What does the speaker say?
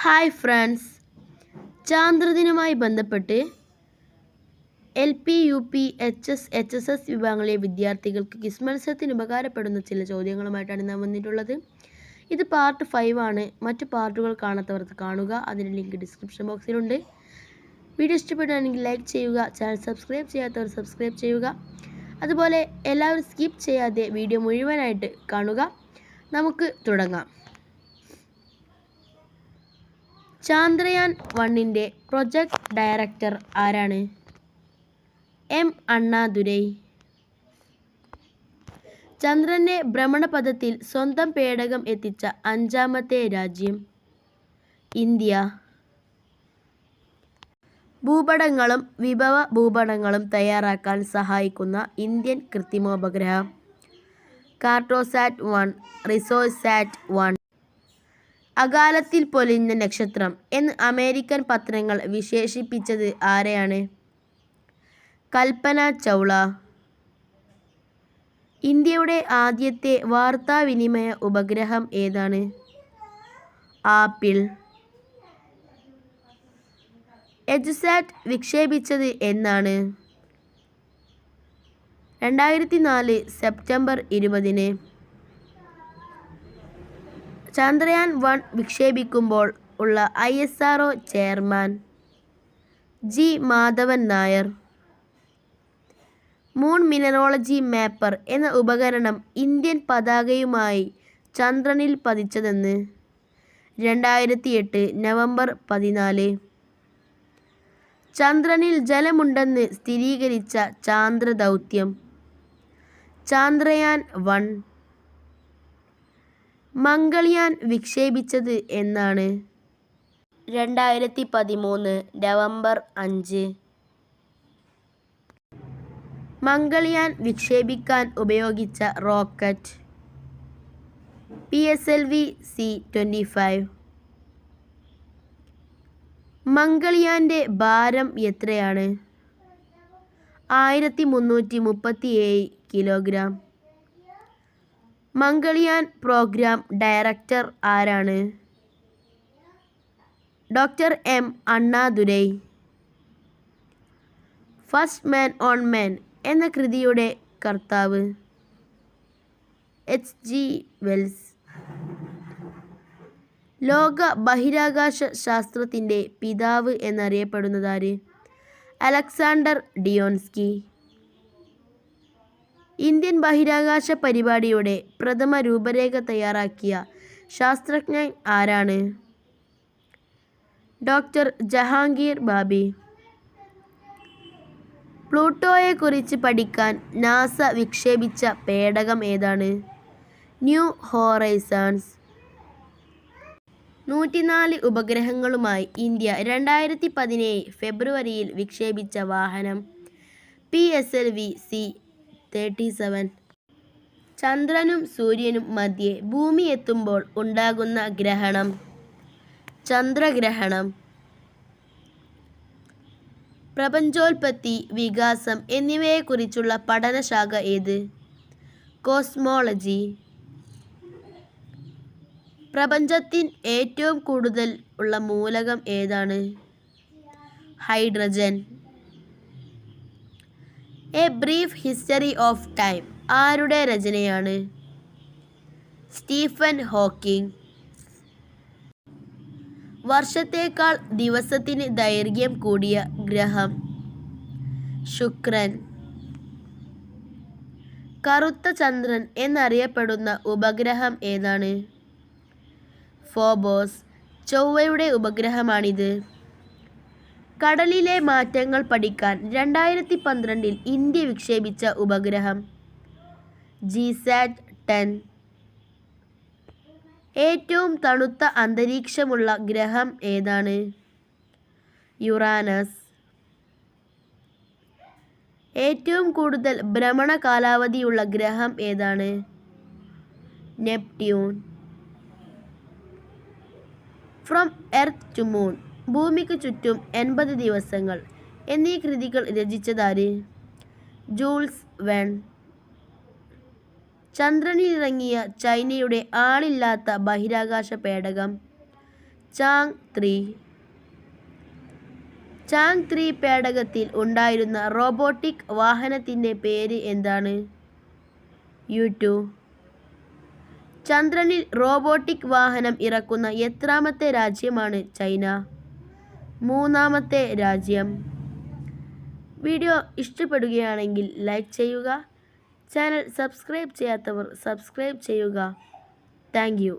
Hi friends, ചാന്ദ്രദിനവുമായി ബന്ധപ്പെട്ട് LP, UP, HS, HSS വിഭാഗങ്ങളിലെ വിദ്യാർത്ഥികൾക്ക് ക്വിസ് മത്സരത്തിന് ഉപകാരപ്പെടുന്ന ചില ചോദ്യങ്ങളുമായിട്ടാണ് നാം വന്നിട്ടുള്ളത്. ഇത് പാർട്ട് 5 ആണ്. മറ്റു പാർട്ടുകൾ കാണാത്തവർക്ക് കാണുക. അതിൻ്റെ ലിങ്ക് ഡിസ്ക്രിപ്ഷൻ ബോക്സിലുണ്ട്. വീഡിയോ ഇഷ്ടപ്പെടുകയാണെങ്കിൽ ലൈക്ക് ചെയ്യുക. ചാനൽ സബ്സ്ക്രൈബ് ചെയ്യാത്തവർ സബ്സ്ക്രൈബ് ചെയ്യുക. അതുപോലെ എല്ലാവരും സ്കിപ്പ് ചെയ്യാതെ വീഡിയോ മുഴുവനായിട്ട് കാണുക. നമുക്ക് തുടങ്ങാം. ചാന്ദ്രയാൻ 1ൻ്റെ പ്രൊജക്ട് ഡയറക്ടർ ആരാണ്? M. അണ്ണാദുരൈ. ചന്ദ്രനെ ഭ്രമണപഥത്തിൽ സ്വന്തം പേടകം എത്തിച്ച 5ാമത്തെ രാജ്യം? ഇന്ത്യ. ഭൂപടങ്ങളും വിഭവ ഭൂപടങ്ങളും തയ്യാറാക്കാൻ സഹായിക്കുന്ന ഇന്ത്യൻ കൃത്രിമോപഗ്രഹം? കാർട്ടോസാറ്റ് 1, റിസോസാറ്റ് 1. അകാലത്തിൽ പൊലിഞ്ഞ നക്ഷത്രം എന്ന് അമേരിക്കൻ പത്രങ്ങൾ വിശേഷിപ്പിച്ചത് ആരെയാണ്? കൽപ്പന ചൗള. ഇന്ത്യയുടെ ആദ്യത്തെ വാർത്താവിനിമയ ഉപഗ്രഹം ഏതാണ്? ആപ്പിൾ. എഡ്യുസാറ്റ് വിക്ഷേപിച്ചത് എന്നാണ്? 2004 സെപ്റ്റംബർ 20. ചന്ദ്രയാൻ 1 വിക്ഷേപിക്കുമ്പോൾ ഉള്ള ISRO chairman? G. Madhavan Nair. Moon mineralogy mapper എന്ന ഉപകരണം ഇന്ത്യൻ പതാകയുമായി ചന്ദ്രനിൽ പതിച്ചതെന്ന്? 2008 നവംബർ 14. ചന്ദ്രനിൽ ജലമുണ്ടെന്ന് സ്ഥിരീകരിച്ച ചാന്ദ്രദൗത്യം? ചാന്ദ്രയാൻ 1. മംഗൾയാൻ വിക്ഷേപിച്ചത് എന്നാണ്? 2013 നവംബർ 5. മംഗൾയാൻ വിക്ഷേപിക്കാൻ ഉപയോഗിച്ച റോക്കറ്റ്? PSLV C-25. മംഗൾയാൻ്റെ ഭാരം എത്രയാണ്? 1337 കിലോഗ്രാം. മംഗൾയാൻ പ്രോഗ്രാം ഡയറക്ടർ ആരാണ്? Doctor M. Annadurai. First man on man എന്ന കൃതിയുടെ കർത്താവ്? H.G. വെൽസ്. ലോക ബഹിരാകാശ ശാസ്ത്രത്തിൻ്റെ പിതാവ് എന്നറിയപ്പെടുന്നതാര്? അലക്സാണ്ടർ ഡിയോൺസ്കി. ഇന്ത്യൻ ബഹിരാകാശ പരിപാടിയുടെ പ്രഥമ രൂപരേഖ തയ്യാറാക്കിയ ശാസ്ത്രജ്ഞൻ ആരാണ്? ഡോക്ടർ ജഹാംഗീർ ബാബി. പ്ലൂട്ടോയെക്കുറിച്ച് പഠിക്കാൻ നാസ വിക്ഷേപിച്ച പേടകം ഏതാണ്? New Horizons. 104 ഉപഗ്രഹങ്ങളുമായി ഇന്ത്യ 2017 ഫെബ്രുവരിയിൽ വിക്ഷേപിച്ച വാഹനം? PSLV C-37. ചന്ദ്രനും സൂര്യനും മധ്യേ ഭൂമി എത്തുമ്പോൾ ഉണ്ടാകുന്ന ഗ്രഹണം? ചന്ദ്രഗ്രഹണം. പ്രപഞ്ചോൽപത്തി, വികാസം എന്നിവയെക്കുറിച്ചുള്ള പഠനശാഖ ഏത്? കോസ്മോളജി. പ്രപഞ്ചത്തിൽ ഏറ്റവും കൂടുതൽ ഉള്ള മൂലകം ഏതാണ്? Hydrogen. A brief history of time ആരുടെ രചനയാണ്? Stephen Hawking. വർഷത്തേക്കാൾ ദിവസത്തിന് ദൈർഘ്യം കൂടിയ ഗ്രഹം? ശുക്രൻ. കറുത്ത ചന്ദ്രൻ എന്നറിയപ്പെടുന്ന ഉപഗ്രഹം ഏതാണ്? ഫോബോസ്. ചൊവ്വയുടെ ഉപഗ്രഹമാണിത്. കടലിലെ മാറ്റങ്ങൾ പഠിക്കാൻ 2012 ഇന്ത്യ വിക്ഷേപിച്ച ഉപഗ്രഹം? GSAT-10. ഏറ്റവും തണുത്ത അന്തരീക്ഷമുള്ള ഗ്രഹം ഏതാണ്? യുറാനസ്. ഏറ്റവും കൂടുതൽ ഭ്രമണ കാലാവധിയുള്ള ഗ്രഹം ഏതാണ്? Neptune. From Earth to Moon, ഭൂമിക്ക് ചുറ്റും 80 ദിവസങ്ങൾ എന്നീ കൃതികൾ രചിച്ചതാര്? ജൂൾസ് വെൺ. ചന്ദ്രനിലിറങ്ങിയ ചൈനയുടെ ആളില്ലാത്ത ബഹിരാകാശ പേടകം ചാങ് 3 പേടകത്തിൽ ഉണ്ടായിരുന്ന റോബോട്ടിക് വാഹനത്തിൻ്റെ പേര് എന്താണ്? U2. ചന്ദ്രനിൽ റോബോട്ടിക് വാഹനം ഇറക്കുന്ന എത്രാമത്തെ രാജ്യമാണ് ചൈന? 3-ാമത്തെ രാജ്യം. വീഡിയോ ഇഷ്ടപ്പെടുകയാണെങ്കിൽ ലൈക്ക് ചെയ്യുക. ചാനൽ സബ്സ്ക്രൈബ് ചെയ്യാത്തവർ സബ്സ്ക്രൈബ് ചെയ്യുക. Thank you.